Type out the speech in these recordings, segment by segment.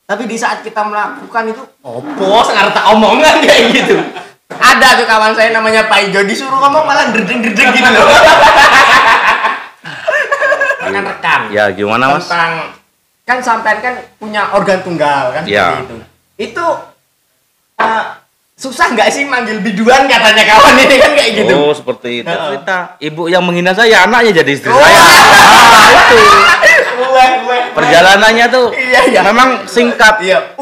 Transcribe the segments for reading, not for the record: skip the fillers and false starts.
Tapi di saat kita melakukan itu, bos ngerti omongan kayak gitu. Ada tuh kawan saya namanya Pak Ijo, disuruh ngomong malah derdeng-derdeng gitu loh. Rekan-rekan. Ya gimana mas? Tentang kan sampean kan punya organ tunggal kan ya. seperti itu. Itu susah nggak sih manggil biduan katanya kawan ini kan kayak gitu. Oh seperti itu. Cerita ibu yang menghina saya, anaknya jadi istri saya. Itu. Perjalanannya tuh memang singkat. Iya.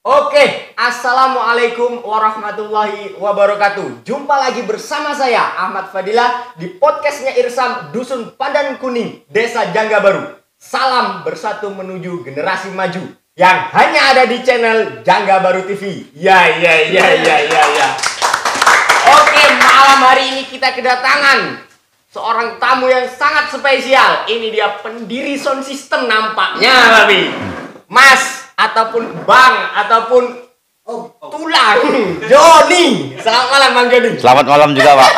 Oke, assalamualaikum warahmatullahi wabarakatuh. Jumpa lagi bersama saya Ahmad Fadilah di podcastnya Irsam Dusun Pandan Kuning, Desa Jangga Baru. Salam bersatu menuju generasi maju yang hanya ada di channel Jangga Baru TV. Ya. Oke, malam hari ini kita kedatangan seorang tamu yang sangat spesial. Ini dia pendiri sound system nampaknya, Babi. Mas ataupun Bang ataupun Tulang Joni. Selamat malam Bang Joni. Selamat malam juga Pak.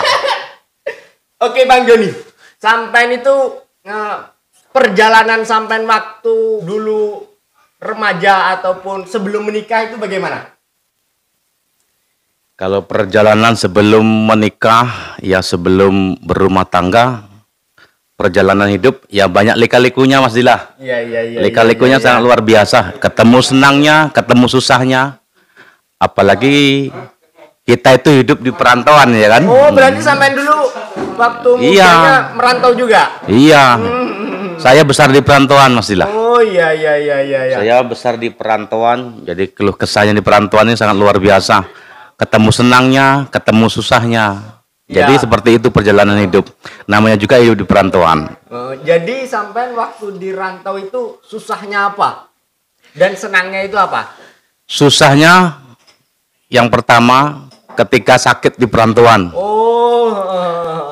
Oke Bang Joni, sampai itu perjalanan sampai waktu dulu remaja ataupun sebelum menikah itu bagaimana? Kalau perjalanan sebelum menikah, ya sebelum berumah tangga, perjalanan hidup ya banyak lika-likunya Mas Dilah. Iya. Lika-likunya sangat luar biasa. Ketemu senangnya, ketemu susahnya. Apalagi kita itu hidup di perantauan ya kan. Oh berarti sampai dulu waktu mudanya merantau juga? Iya. Saya besar di perantauan Mas Dilah. Oh iya. Saya besar di perantauan, jadi keluh kesahnya di perantauan ini sangat luar biasa. Ketemu senangnya, ketemu susahnya. Jadi seperti itu perjalanan hidup. Namanya juga hidup di perantauan. Jadi sampai waktu di rantau itu susahnya apa? Dan senangnya itu apa? Susahnya yang pertama ketika sakit di perantauan.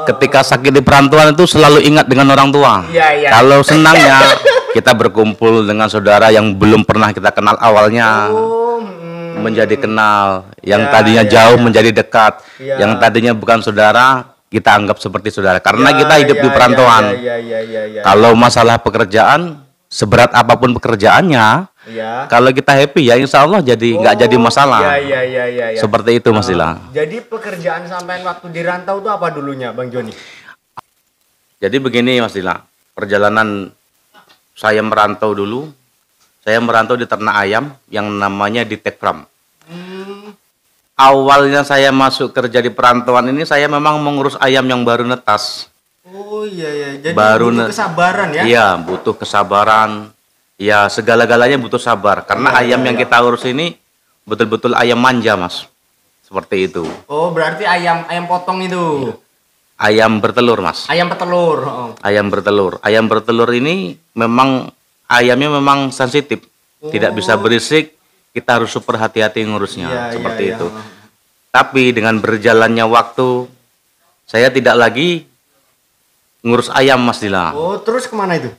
Ketika sakit di perantauan itu selalu ingat dengan orang tua. Iya. Kalau senangnya kita berkumpul dengan saudara yang belum pernah kita kenal awalnya. Menjadi kenal, yang tadinya jauh menjadi dekat, yang tadinya bukan saudara kita anggap seperti saudara karena kita hidup di perantauan. Kalau masalah pekerjaan, seberat apapun pekerjaannya, kalau kita happy ya insya Allah jadi nggak jadi masalah. Seperti itu Mas Dila. Jadi pekerjaan sampean waktu di rantau itu apa dulunya Bang Joni? Jadi begini Mas Dila, perjalanan saya merantau dulu. Saya merantau di ternak ayam yang namanya di Tekpram. Awalnya saya masuk kerja di perantauan ini, saya memang mengurus ayam yang baru netas. Oh iya. Jadi baru butuh kesabaran ya? Iya, butuh kesabaran. Ya, segala-galanya butuh sabar. Karena ayam yang kita urus ini betul-betul ayam manja, Mas. Seperti itu. Oh, berarti ayam potong itu? Ayam bertelur, Mas. Ayam petelur. Ayam bertelur. Ayam bertelur ini memang ayamnya memang sensitif, tidak bisa berisik, kita harus super hati-hati ngurusnya, seperti itu. Tapi dengan berjalannya waktu, saya tidak lagi ngurus ayam Mas Dila. Oh, terus kemana itu?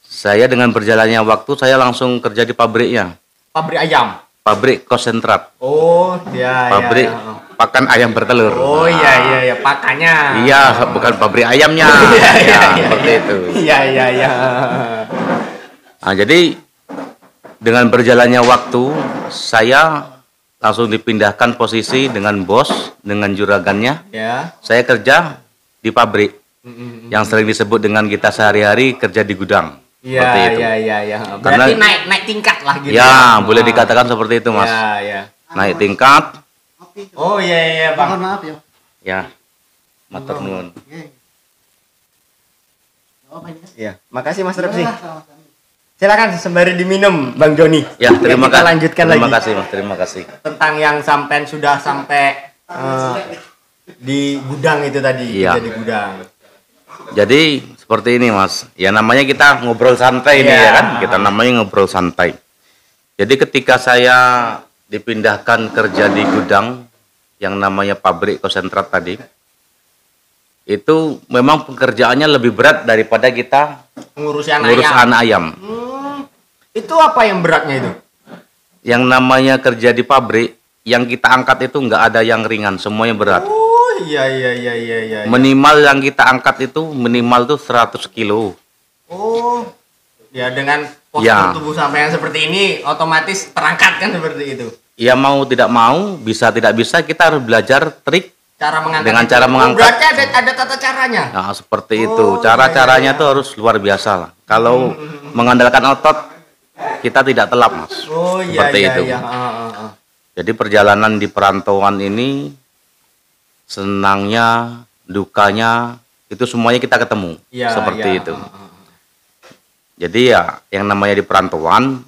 Saya dengan berjalannya waktu, saya langsung kerja di pabriknya. Pabrik ayam? Pabrik konsentrat. Oh, iya. Pabrik pakan ayam bertelur. Oh iya, pakannya. Iya, bukan pabrik ayamnya. Seperti itu. Iya. Nah, jadi dengan berjalannya waktu, saya langsung dipindahkan posisi dengan bos, dengan juragannya. Saya kerja di pabrik, yang sering disebut dengan kita sehari-hari kerja di gudang. Seperti itu. Iya. Berarti naik tingkat lah gitu. Ya, boleh dikatakan seperti itu, Mas. Iya. Naik tingkat. Oh iya, Bang. Mohon maaf ya. Ya, matur nuwun. Iya, makasih Mas Repsi. Silakan sembari diminum Bang Joni. Ya, terima kasih. Lanjutkan terima lagi. kasih Mas, terima kasih. Tentang yang sudah sampai di gudang itu tadi, Iya. di gudang. Jadi seperti ini Mas, ya namanya kita ngobrol santai ini ya kan, kita namanya ngobrol santai. Jadi ketika saya dipindahkan kerja di gudang yang namanya pabrik konsentrat tadi, itu memang pekerjaannya lebih berat daripada kita ngurus anak ayam. Itu apa yang beratnya itu? Yang namanya kerja di pabrik, yang kita angkat itu nggak ada yang ringan, semuanya berat. Oh Iya. Minimal yang kita angkat itu minimal tuh 100 kilo. Oh. Ya dengan postur tubuh sampai yang seperti ini otomatis terangkat kan seperti itu. Ya mau tidak mau, bisa tidak bisa kita harus belajar trik cara mengangkat dengan itu. cara mengangkat. Berarti ada tata caranya. Nah, seperti itu. Cara-caranya tuh harus luar biasa lah. Kalau mengandalkan otot, kita tidak telap, Mas. Oh iya. Seperti itu. Jadi perjalanan di perantauan ini senangnya, dukanya itu semuanya kita ketemu. Seperti itu. Jadi ya yang namanya di perantauan,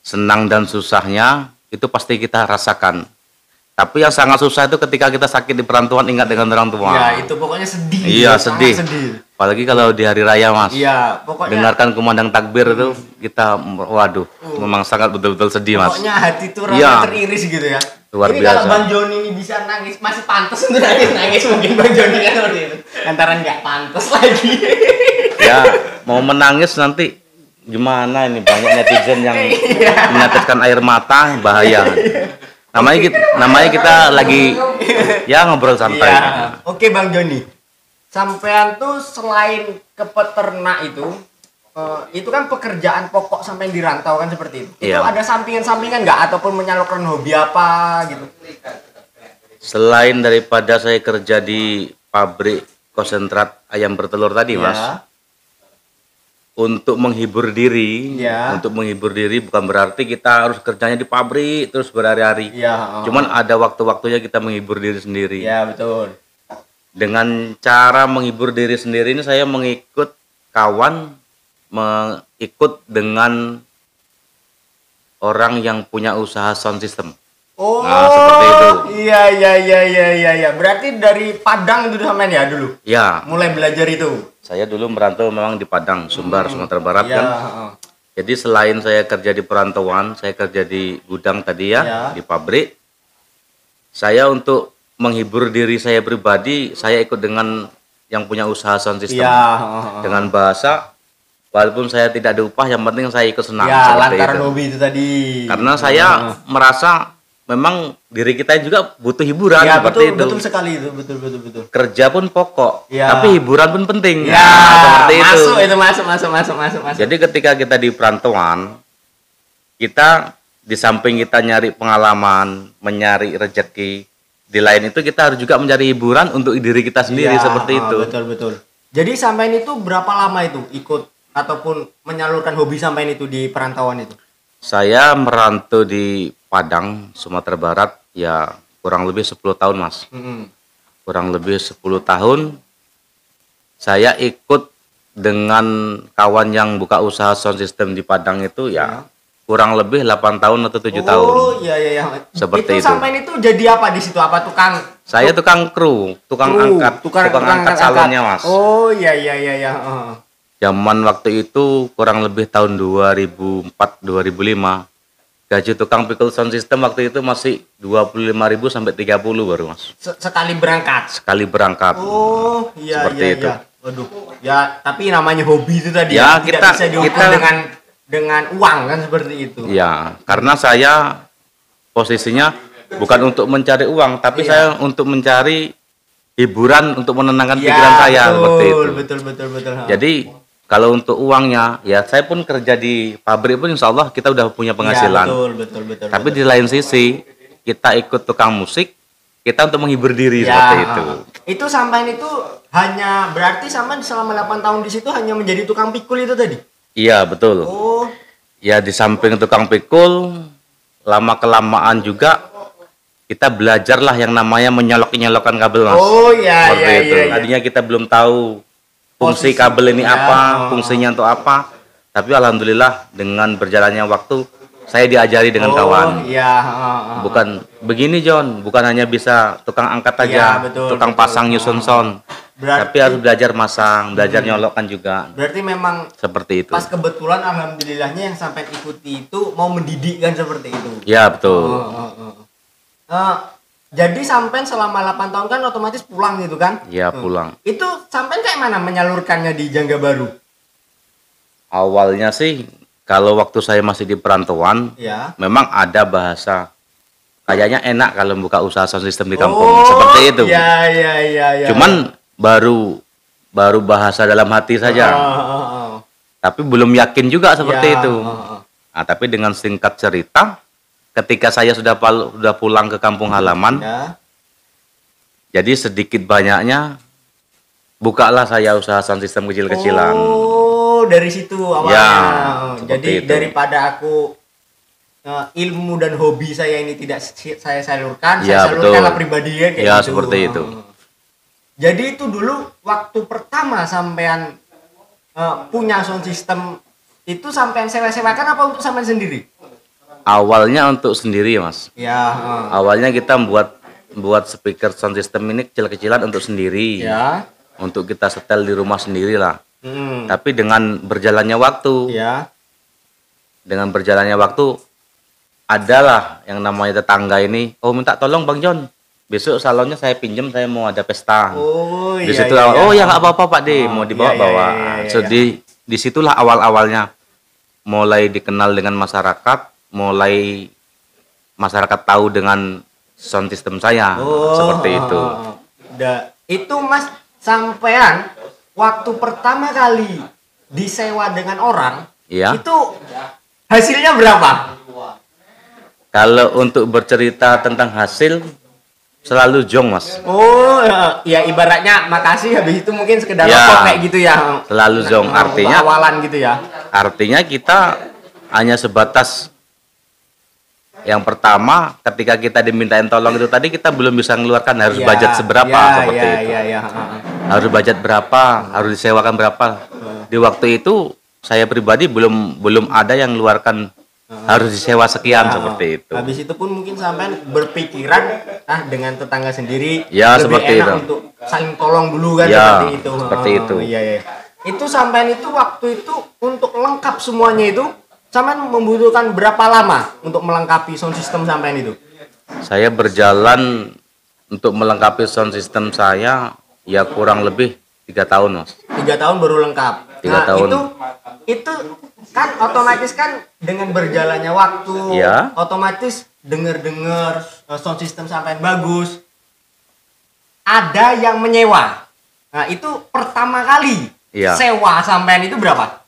senang dan susahnya itu pasti kita rasakan. Tapi yang sangat susah itu ketika kita sakit di perantauan, ingat dengan orang tua. Ya, itu pokoknya sedih. Iya, sedih. Apalagi kalau di hari raya, Mas. Iya, pokoknya dengarkan kumandang takbir itu kita waduh, memang sangat betul-betul sedih, Mas. Pokoknya hati itu rasanya teriris gitu ya. Luar ini biasa. Kalau Bang Joni ini bisa nangis, masih pantas untuk nangis mungkin Bang Joni kan seperti itu. Antara nggak pantas lagi. Ya, mau menangis nanti gimana ini, banyak netizen yang meneteskan air mata, bahaya. Namanya kita lagi ya ngobrol santai. Ya. Oke Bang Joni, sampean tuh selain ke peternak itu kan pekerjaan pokok sampai di rantau kan seperti itu. Itu ada sampingan-sampingan nggak ataupun menyalurkan hobi apa gitu? Selain daripada saya kerja di pabrik konsentrat ayam bertelur tadi, Mas. Untuk menghibur diri, bukan berarti kita harus kerjanya di pabrik terus berhari-hari. Cuman ada waktu-waktunya kita menghibur diri sendiri. Iya, betul. Dengan cara menghibur diri sendiri ini saya mengikut kawan, mengikut dengan orang yang punya usaha sound system. Oh, nah, seperti itu. Iya. Berarti dari Padang itu sampean ya dulu? Ya. Mulai belajar itu. Saya dulu merantau memang di Padang, Sumbar, Sumatera Barat kan. Jadi selain saya kerja di perantauan, saya kerja di gudang tadi di pabrik. Saya untuk menghibur diri saya pribadi, saya ikut dengan yang punya usaha sound system. Dengan bahasa, walaupun saya tidak diupah, yang penting saya ikut senang. Ya, lantaran hobi itu tadi. Karena saya merasa memang diri kita juga butuh hiburan seperti itu. Betul sekali itu, betul. Kerja pun pokok, tapi hiburan pun penting. Ya, seperti masuk. Jadi ketika kita di perantauan, kita di samping kita nyari pengalaman, mencari rezeki, di lain itu kita harus juga mencari hiburan untuk diri kita sendiri seperti itu. Betul. Jadi sampean itu berapa lama itu ikut ataupun menyalurkan hobi sampean itu di perantauan itu? Saya merantau di Padang, Sumatera Barat, ya kurang lebih 10 tahun, Mas. Kurang lebih 10 tahun, saya ikut dengan kawan yang buka usaha sound system di Padang itu, kurang lebih 8 tahun atau 7 tahun. Oh, iya. Seperti itu. Sampai itu jadi apa di situ? Apa tukang? Saya tukang kru, tukang angkat salonnya, Mas. Oh, iya. Zaman waktu itu kurang lebih tahun 2004-2005. Gaji tukang pikul sound system waktu itu masih 25.000 sampai 30 baru, Mas. Sekali berangkat. Oh, iya. Seperti itu. Waduh. Ya, tapi namanya hobi itu tadi ya, tidak bisa diukur dengan uang kan seperti itu. Ya, karena saya posisinya bukan untuk mencari uang, tapi saya untuk mencari hiburan untuk menenangkan pikiran saya seperti itu. Betul. Jadi kalau untuk uangnya, ya saya pun kerja di pabrik pun insya Allah kita udah punya penghasilan. Betul. Tapi di lain sisi, kita ikut tukang musik, kita untuk menghibur diri seperti itu. Itu sampai itu hanya berarti sampai selama 8 tahun di situ hanya menjadi tukang pikul itu tadi? Iya, betul. Oh. Ya di samping tukang pikul, lama-kelamaan juga kita belajarlah yang namanya menyolok-nyolokkan kabel, Mas. Oh iya. Tadinya kita belum tahu fungsi kabel ini apa, fungsinya untuk apa. Tapi alhamdulillah dengan berjalannya waktu saya diajari dengan kawan. Bukan begini John, bukan hanya bisa tukang angkat aja, tukang pasang nyusun sound. Tapi harus belajar masang, belajar nyolokkan juga. Berarti memang seperti itu. Pas kebetulan alhamdulillahnya yang sampai ikuti itu mau mendidik kan seperti itu. Ya, betul. Jadi sampai selama 8 tahun kan otomatis pulang gitu kan? Iya, pulang. Itu sampai kayak mana menyalurkannya di Jangga Baru? Awalnya sih kalau waktu saya masih di perantauan, memang ada bahasa kayaknya enak kalau buka usaha sound system di kampung. Seperti itu. Iya. Cuman baru bahasa dalam hati saja. Tapi belum yakin juga seperti itu. Nah, tapi dengan singkat cerita, ketika saya sudah pulang ke kampung halaman, jadi sedikit banyaknya bukalah saya usaha sound system kecil-kecilan. Oh, dari situ awalnya. Ya, jadi itu. daripada aku ilmu dan hobi saya ini tidak saya salurkan, Ya, saya salurkan betul. lah pribadinya kayak Ya, gitu. seperti itu. Jadi itu dulu waktu pertama sampean punya sound system itu sampean sewa-sewakan apa untuk sampean sendiri? Awalnya untuk sendiri, Mas. Ya. Awalnya kita buat speaker sound system ini kecil-kecilan untuk sendiri. Ya. Untuk kita setel di rumah sendiri lah. Hmm. Tapi dengan berjalannya waktu, Ya. adalah yang namanya tetangga ini, oh minta tolong Bang John, besok salonnya saya pinjam, saya mau ada pesta. Oh, Di iya. situ oh ya nggak apa-apa Pak De, mau dibawa-bawa. So disitulah awal-awalnya mulai dikenal dengan masyarakat, mulai masyarakat tahu dengan sound system saya, seperti itu. Itu Mas sampean waktu pertama kali disewa dengan orang, Iya. itu hasilnya berapa? Kalau untuk bercerita tentang hasil selalu jong, Mas. Oh, ya ibaratnya makasih, habis itu mungkin sekedar Ya, rokok kayak gitu ya. selalu zong. Artinya awalan gitu ya. Artinya kita hanya sebatas yang pertama ketika kita dimintain tolong itu tadi kita belum bisa mengeluarkan harus budget seberapa seperti itu. Harus budget berapa, harus disewakan berapa. Di waktu itu saya pribadi belum ada yang mengeluarkan harus disewa sekian seperti itu. Habis itu pun mungkin sampean berpikiran dengan tetangga sendiri Ya, lebih seperti enak itu. untuk saling tolong dulu kan, Ya, seperti itu. seperti itu. Iya. Itu sampean itu waktu itu untuk lengkap semuanya itu sampean membutuhkan berapa lama untuk melengkapi sound system sampean itu? Saya berjalan untuk melengkapi sound system saya ya kurang lebih 3 tahun, Mas. 3 tahun baru lengkap. 3 tahun. Itu kan otomatis kan dengan berjalannya waktu, Ya. otomatis dengar sound system sampean bagus, ada yang menyewa. Nah, itu pertama kali Ya. sewa sampean itu berapa?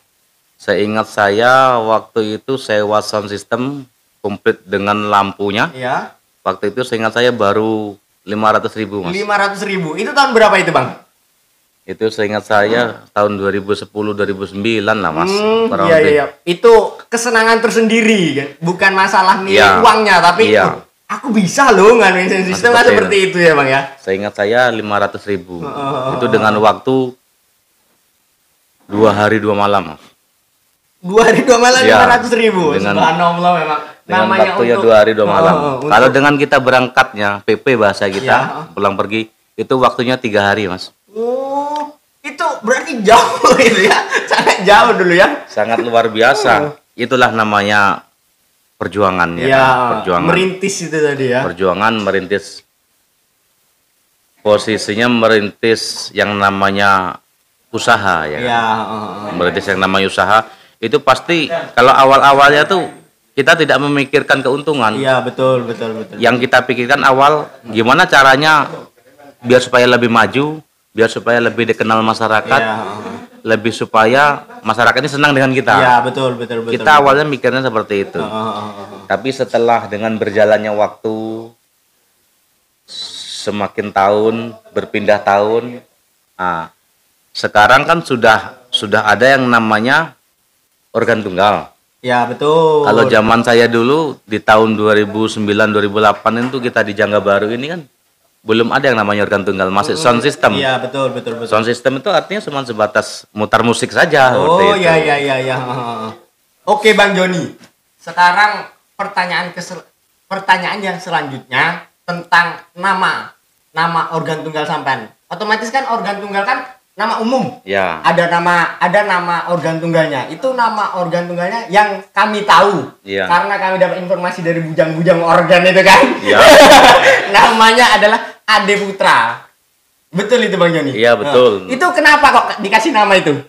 Seingat saya waktu itu sewa sound system komplit dengan lampunya. Ya. Waktu itu seingat saya baru 500.000, Mas. 500.000. Itu tahun berapa itu, Bang? Itu seingat saya tahun 2010-2009 lah, Mas. Kurang Iya, lebih. iya. Itu kesenangan tersendiri kan, bukan masalah nilai Iya. uangnya, tapi Iya. aku bisa loh nganuin sound system kan, seperti seperti itu ya, Bang ya. Seingat saya 500.000. Itu dengan waktu 2 hari 2 malam, Mas. 2 hari 2 malam Ya, 500.000. dengan- Subhanallah memang. Dengan Namanya waktu ya untuk 2 hari 2 malam. Kalau untuk- dengan kita berangkatnya PP bahasa kita Ya. pulang pergi itu waktunya 3 hari, Mas. Oh, itu berarti jauh itu ya. Sangat jauh dulu ya. Sangat luar biasa. Itulah namanya perjuangan ya, Ya, kan? Perjuangan. merintis itu tadi ya. Perjuangan merintis, posisinya merintis yang namanya usaha ya, kan? Ya, Merintis yang namanya usaha itu pasti kalau awal-awalnya tuh kita tidak memikirkan keuntungan. iya betul. Yang kita pikirkan awal gimana caranya biar supaya lebih maju, biar supaya lebih dikenal masyarakat, Iya, lebih supaya masyarakat ini senang dengan kita. iya betul. Kita awalnya mikirnya seperti itu. Tapi setelah dengan berjalannya waktu, semakin tahun, berpindah tahun, sekarang kan sudah ada yang namanya organ tunggal. Ya betul. Kalau zaman saya dulu di tahun 2009-2008 itu kita di Jangga Baru ini kan belum ada yang namanya organ tunggal, masih sound system. Iya betul. Sound system itu artinya cuma sebatas mutar musik saja. Oh seperti itu. iya. Oke Bang Joni. Sekarang pertanyaan yang selanjutnya tentang nama organ tunggal sampean. Otomatis kan organ tunggal kan nama umum. Ya. Ada nama organ tunggalnya. Itu nama organ tunggalnya yang kami tahu. Iya. Karena kami dapat informasi dari bujang-bujang organ itu kan. Iya. Namanya adalah Ade Putra. Betul itu Bang Joni? Iya, betul. Itu kenapa kok dikasih nama itu?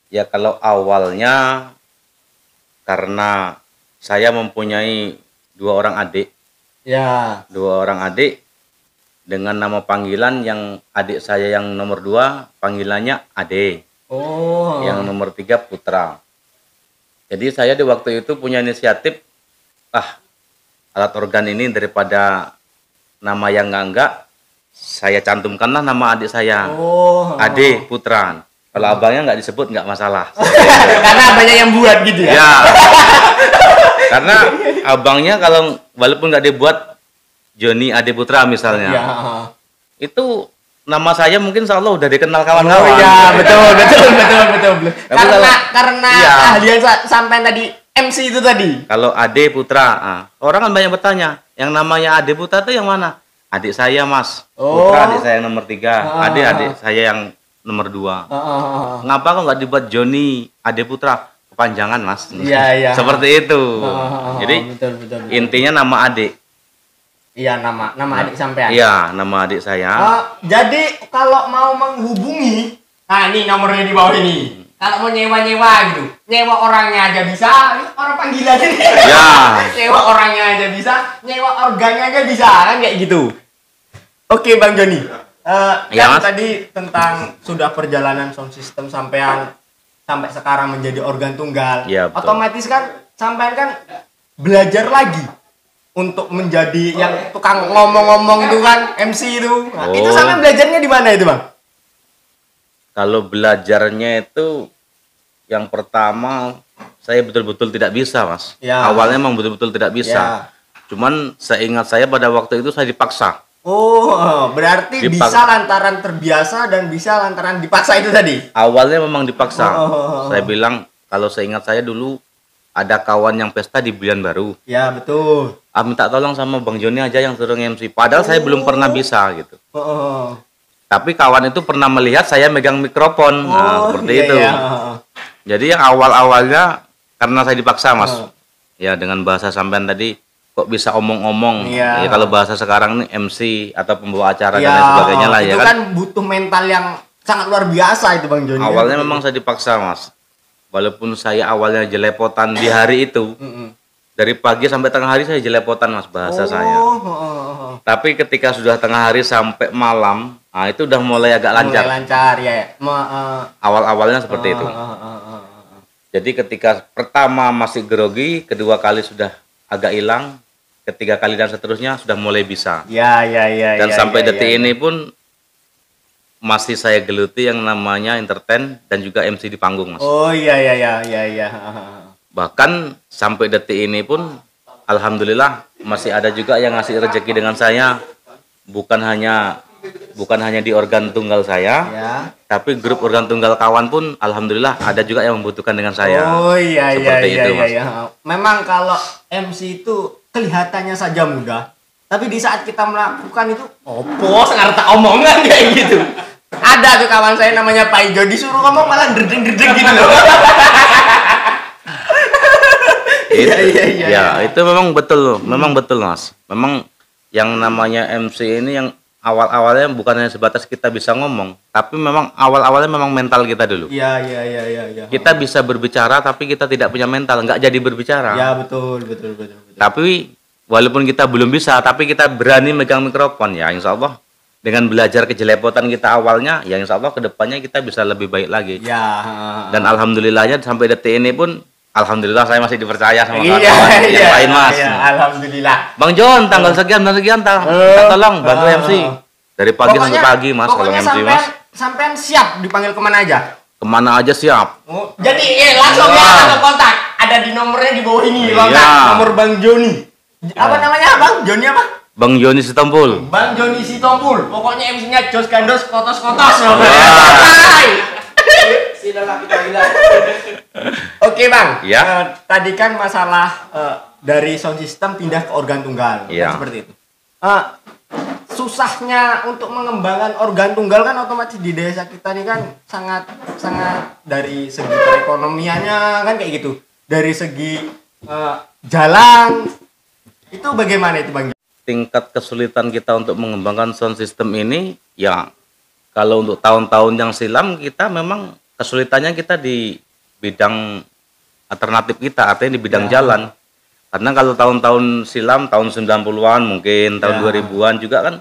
Ya kalau awalnya karena saya mempunyai 2 orang adik Ya. 2 orang adik dengan nama panggilan yang adik saya yang nomor 2 panggilannya Ade. Oh. Yang nomor 3 Putra. Jadi saya di waktu itu punya inisiatif, alat organ ini daripada nama yang enggak, saya cantumkanlah nama adik saya. Ade Putra. Kalau abangnya nggak disebut nggak masalah. Karena abangnya yang buat gitu ya? Ya. Karena abangnya kalau walaupun nggak dibuat Joni Ade Putra misalnya, Ya. itu nama saya mungkin insya Allah udah dikenal Oh kawan-kawan. iya, betul. Karena Iya. ahlian sampai tadi MC itu tadi. Kalau Ade Putra, orang kan banyak bertanya, yang namanya Ade Putra itu yang mana? Adik saya Mas, Putra adik saya yang nomor 3, Ade adik saya yang nomor 2. Ngapa kok nggak dibuat Joni Ade Putra? Kepanjangan Mas. Iya. Seperti itu. Jadi betul. intinya nama adik. Iya, nama adik sampean. Iya, nama adik saya. Jadi kalau mau menghubungi, nah ini nomornya di bawah ini. Kalau mau nyewa gitu, nyewa orangnya aja bisa, orang panggilan ini. Ya. Nyewa orangnya aja bisa, nyewa organnya aja bisa, kan kayak gitu. Oke Bang Joni, Ya, kan Mas. tadi tentang sudah perjalanan sound system sampai sekarang menjadi organ tunggal. Ya, betul. Otomatis kan sampean kan belajar lagi untuk menjadi yang tukang ngomong-ngomong itu kan, MC itu. Nah, itu sampai belajarnya di mana itu Bang? Kalau belajarnya itu yang pertama saya betul-betul tidak bisa Mas. Ya. Awalnya memang betul-betul tidak bisa. Ya. Cuman seingat saya pada waktu itu saya dipaksa. Oh, berarti bisa lantaran terbiasa dan bisa lantaran dipaksa itu tadi? Awalnya memang dipaksa. Oh. Saya bilang kalau seingat saya dulu ada kawan yang pesta di Bulan Baru. Ya, betul. Minta tolong sama Bang Joni aja yang suruh MC. Padahal saya belum pernah bisa gitu. Tapi kawan itu pernah melihat saya megang mikrofon. Seperti iya, itu. Iya. Jadi yang awal-awalnya karena saya dipaksa Mas. Ya dengan bahasa sampean tadi kok bisa omong-omong. Iya. Ya kalau bahasa sekarang nih MC atau pembawa acara dan Ya, lain sebagainya lah ya itu kan. kan butuh mental yang sangat luar biasa itu Bang Joni. Awalnya memang saya dipaksa Mas. Walaupun saya awalnya jelepotan di hari itu. Dari pagi sampai tengah hari saya jelepotan Mas bahasa saya. Tapi ketika sudah tengah hari sampai malam, itu udah mulai agak lancar. Mulai lancar ya. Awal-awalnya seperti itu. Jadi ketika pertama masih grogi, kedua kali sudah agak hilang, ketiga kali dan seterusnya sudah mulai bisa. Ya. Dan sampai detik ini pun masih saya geluti yang namanya entertain dan juga MC di panggung Mas. Oh iya. Bahkan sampai detik ini pun alhamdulillah masih ada juga yang ngasih rezeki dengan saya, bukan hanya di organ tunggal saya, tapi grup organ tunggal kawan pun alhamdulillah ada juga yang membutuhkan dengan saya. Oh iya. Seperti itu, Mas. Memang kalau MC itu kelihatannya saja mudah, tapi di saat kita melakukan itu ngerti omongan kayak gitu. Ada tuh kawan saya namanya Pak Ijo, disuruh ngomong malah dredeng-dredeng gitu loh. Iya, itu memang betul Mas. Memang yang namanya MC ini yang awal-awalnya bukan hanya sebatas kita bisa ngomong, tapi memang awal-awalnya memang mental kita dulu. Iya. Kita bisa berbicara tapi kita tidak punya mental, nggak jadi berbicara. Ya betul. Tapi walaupun kita belum bisa, tapi kita berani megang mikrofon ya, insya Allah dengan belajar kejelepotan kita awalnya, ya insya Allah kedepannya kita bisa lebih baik lagi. Ya. Dan alhamdulillahnya sampai detik ini pun alhamdulillah saya masih dipercaya sama Iya, kawan-kawan yang lain Mas. Iya, alhamdulillah. Bang John tanggal sekian dan sekian tolong bantu MC. Dari pagi sampai pagi Mas kalau MC Mas. Sampean siap dipanggil kemana aja? Kemana aja siap. Jadi langsung ya kontak. Ada di nomornya di bawah ini kontak. Nomor Bang Joni. Apa namanya Bang? Joni apa? Bang Joni Sitompul. Bang Joni Sitompul. Pokoknya MC-nya Jos Gandos kotos-kotos. Oke Bang. Ya. Tadi kan masalah dari sound system pindah ke organ tunggal. Ya. Kan seperti itu. Susahnya untuk mengembangkan organ tunggal kan otomatis di desa kita ini kan sangat dari segi perekonomiannya kan kayak gitu. Dari segi jalan itu bagaimana itu Bang? Tingkat kesulitan kita untuk mengembangkan sound system ini ya kalau untuk tahun-tahun yang silam kita memang kesulitannya kita di bidang alternatif kita, artinya di bidang jalan. Karena kalau tahun-tahun silam, tahun 90-an mungkin, tahun 2000-an juga kan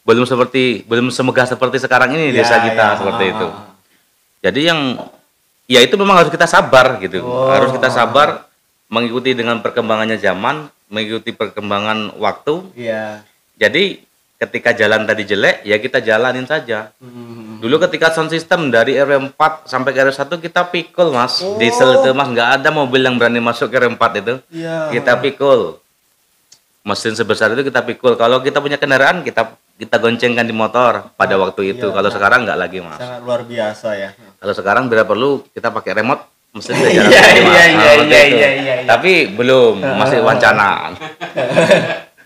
belum semegah seperti sekarang ini desa kita seperti itu. Jadi ya itu memang harus kita sabar gitu. Harus kita sabar mengikuti dengan perkembangannya zaman, mengikuti perkembangan waktu. Jadi ketika jalan tadi jelek, ya kita jalanin saja. Dulu ketika sound system dari RW4 sampai ke RW1 kita pikul, Mas. Diesel itu, Mas, nggak ada mobil yang berani masuk ke RW4 itu. Kita pikul. Mesin sebesar itu kita pikul. Kalau kita punya kendaraan, kita goncengkan di motor pada waktu itu. Kalau sekarang nggak lagi, Mas. Sangat luar biasa ya. Kalau sekarang bila perlu kita pakai remote, mesin udah jalan lagi, Mas. Tapi belum, masih wacana.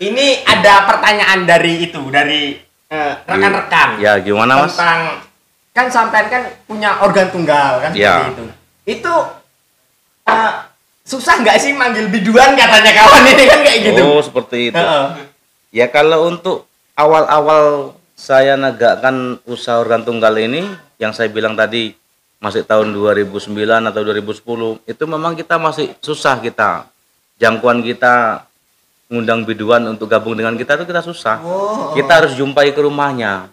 Ini ada pertanyaan dari rekan-rekan. Ya, gimana, Mas? Tentang kan sampean kan punya organ tunggal kan seperti itu. Itu susah nggak sih manggil biduan katanya kawan ini kan kayak gitu. Oh, seperti itu. Ya kalau untuk awal-awal saya negakkan usaha organ tunggal ini, yang saya bilang tadi masih tahun 2009 atau 2010, itu memang kita masih susah kita. Jangkauan kita ngundang biduan untuk gabung dengan kita itu kita susah. Kita harus jumpai ke rumahnya.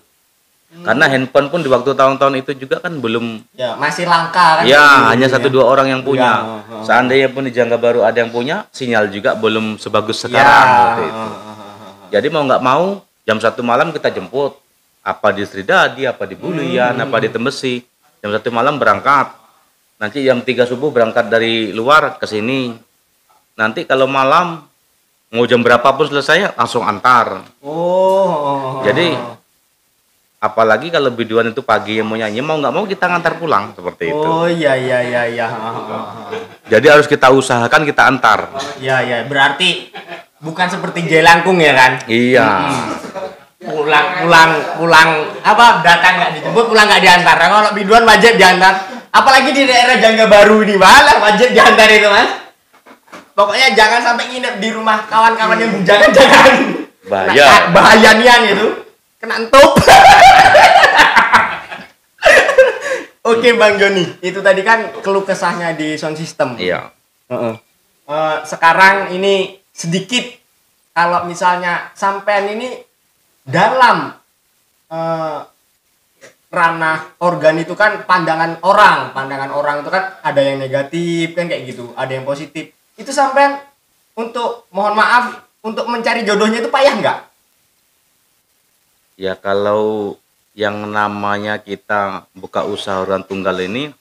Karena handphone pun di waktu tahun-tahun itu juga kan belum masih langka kan. Ya, hanya 1-2 orang yang punya. Seandainya pun di Jangga Baru ada yang punya, sinyal juga belum sebagus sekarang waktu itu. Jadi mau nggak mau jam 1 malam kita jemput. Apa di Sridadi, apa di Bulian, apa di Tembesi. Jam 1 malam berangkat. Nanti jam 3 subuh berangkat dari luar ke sini. Nanti kalau malam mau jam berapapun selesai langsung antar. Jadi apalagi kalau biduan itu pagi yang mau nyanyi, mau nggak mau kita ngantar pulang seperti itu. Iya. Jadi harus kita usahakan kita antar. Iya. Berarti bukan seperti jelangkung ya kan? Iya. Pulang apa datang nggak dijemput, pulang nggak diantar. Kalau biduan wajib diantar. Apalagi di daerah Jangga Baru ini, malah wajib diantar itu, Mas. Pokoknya jangan sampai nginep di rumah kawan-kawan yang bujangan, jangan. Bahaya nian itu. Kena entup. Oke, Bang Joni. Itu tadi kan keluh kesahnya di sound system. Iya. Sekarang ini sedikit kalau misalnya sampean ini dalam ranah organ itu kan pandangan orang itu kan ada yang negatif kan kayak gitu, ada yang positif. Itu sampean untuk mohon maaf untuk mencari jodohnya itu payah nggak? Ya kalau yang namanya kita buka usaha organ tunggal ini,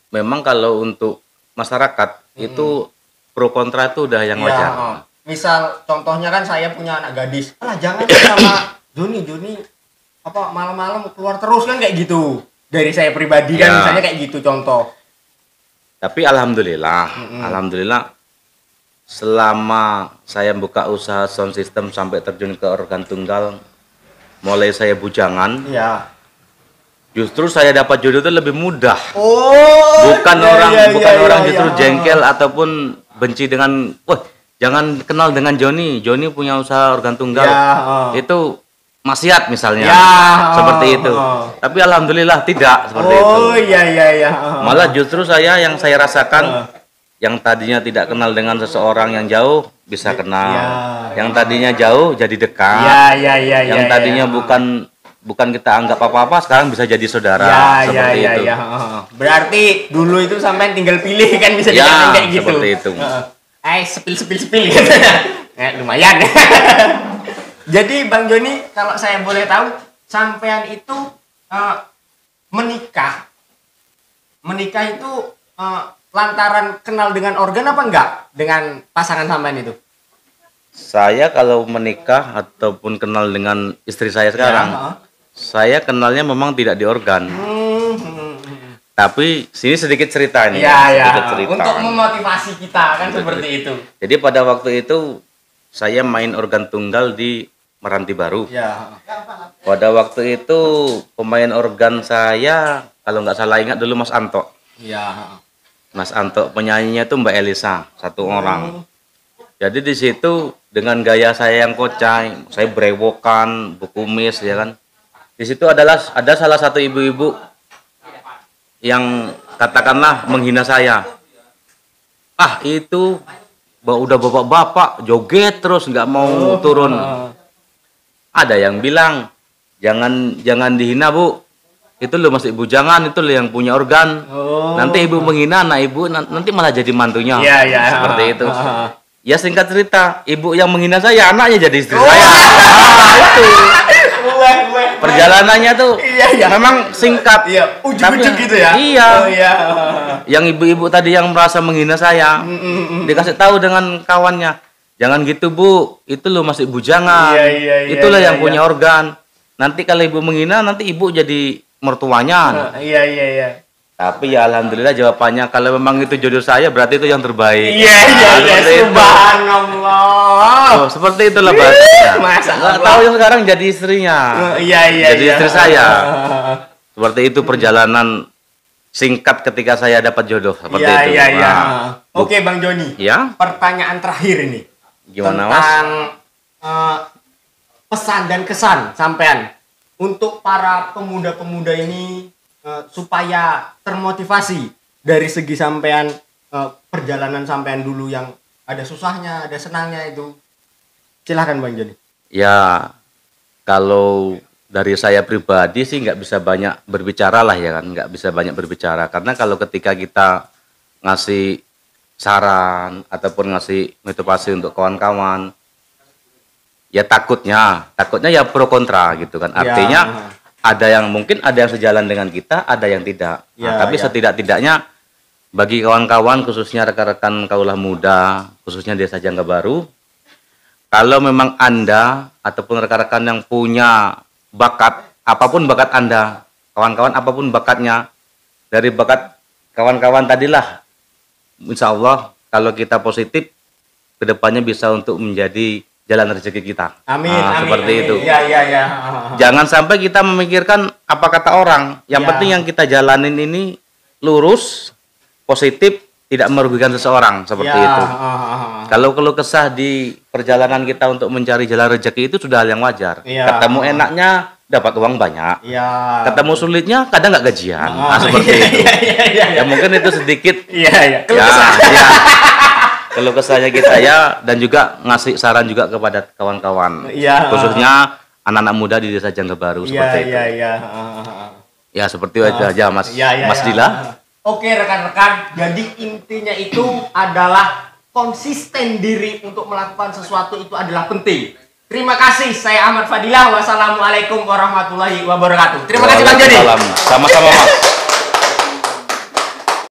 memang kalau untuk masyarakat itu pro kontra itu udah yang wajar. Misal contohnya kan saya punya anak gadis, jangan sama Joni apa malam-malam keluar terus kan kayak gitu. Dari saya pribadi kan misalnya kayak gitu contoh. Tapi alhamdulillah selama saya buka usaha sound system sampai terjun ke organ tunggal, mulai saya bujangan, justru saya dapat jodoh itu lebih mudah. Bukan orang justru jengkel ataupun benci dengan, jangan kenal dengan Joni punya usaha organ tunggal. Itu maksiat misalnya, seperti itu. Tapi alhamdulillah tidak seperti itu. Malah justru yang saya rasakan, yang tadinya tidak kenal dengan seseorang yang jauh bisa kenal, yang tadinya jauh jadi dekat, yang tadinya bukan kita anggap apa-apa sekarang bisa jadi saudara, seperti itu. Berarti dulu itu sampai tinggal pilih kan bisa dikatakan kayak gitu. Seperti itu. Sepil gitu. Lumayan. Jadi Bang Joni, kalau saya boleh tahu, sampean itu menikah itu lantaran kenal dengan organ apa enggak dengan pasangan sampean itu? Saya kalau menikah ataupun kenal dengan istri saya sekarang, saya kenalnya memang tidak di organ. Tapi sini sedikit cerita nih. Untuk memotivasi kita kan seperti itu. Jadi pada waktu itu saya main organ tunggal di Meranti Baru. Pada waktu itu pemain organ saya kalau nggak salah ingat dulu Mas Anto. Mas Anto, penyanyinya itu Mbak Elisa, satu orang. Jadi di situ dengan gaya saya yang kocai, saya brewokan, bukumis ya kan. Di situ ada salah satu ibu-ibu yang katakanlah menghina saya. Itu udah bapak-bapak joget terus nggak mau turun. Ada yang bilang jangan dihina Bu, itu lo masih bujangan, itu lo yang punya organ. Nanti ibu menghina anak ibu, nanti malah jadi mantunya. Seperti itu. Ya singkat cerita, ibu yang menghina saya, anaknya jadi istri saya. Itu. Perjalanannya tuh memang singkat. Ujuk-ujuk gitu ya. Iya. Yang ibu-ibu tadi yang merasa menghina saya, dikasih tahu dengan kawannya, jangan gitu Bu, itu lo masih bujangan. Itulah yang punya organ. Nanti kalau ibu menghina, nanti ibu jadi mertuanya. Tapi ya alhamdulillah jawabannya, kalau memang itu jodoh saya berarti itu yang terbaik. Subhanallah. Seperti itulah bahasanya. Nggak tahu yang sekarang jadi istrinya. Jadi istri saya. Seperti itu perjalanan singkat ketika saya dapat jodoh seperti itu. Oke Bang Joni. Ya. Pertanyaan terakhir ini. Gimana tentang pesan dan kesan sampean untuk para pemuda-pemuda ini supaya termotivasi dari segi sampean, perjalanan sampean dulu yang ada susahnya, ada senangnya itu. Silahkan Bang Joni. Ya, kalau dari saya pribadi sih nggak bisa banyak berbicara lah ya kan, nggak bisa banyak berbicara karena kalau ketika kita ngasih saran ataupun ngasih motivasi untuk kawan-kawan, ya takutnya ya pro kontra gitu kan. Artinya ada yang mungkin ada yang sejalan dengan kita, ada yang tidak. Tapi setidak-tidaknya bagi kawan-kawan khususnya rekan-rekan kaulah muda, khususnya Desa Jangga Baru, kalau memang Anda ataupun rekan-rekan yang punya bakat, apapun bakat Anda, kawan-kawan apapun bakatnya, dari bakat kawan-kawan tadilah, insya Allah kalau kita positif, kedepannya bisa untuk menjadi jalan rezeki kita. Amin. Seperti itu. Iya. Jangan sampai kita memikirkan apa kata orang. Yang penting yang kita jalanin ini lurus, positif, tidak merugikan seseorang seperti itu. Kalau keluh kesah di perjalanan kita untuk mencari jalan rezeki itu sudah hal yang wajar. Ketemu enaknya dapat uang banyak. Ketemu sulitnya kadang nggak gajian. Seperti itu. Ya mungkin itu sedikit. Kalau kesahnya kita ya, dan juga ngasih saran juga kepada kawan-kawan, khususnya anak-anak muda di Desa Jangga Baru seperti itu. Ya seperti itu aja Mas Dila. Oke rekan-rekan, jadi intinya itu adalah konsisten diri untuk melakukan sesuatu itu adalah penting. Terima kasih, saya Ahmad Fadilah. Wassalamualaikum warahmatullahi wabarakatuh. Terima kasih Bang Joni. Sama-sama Mas.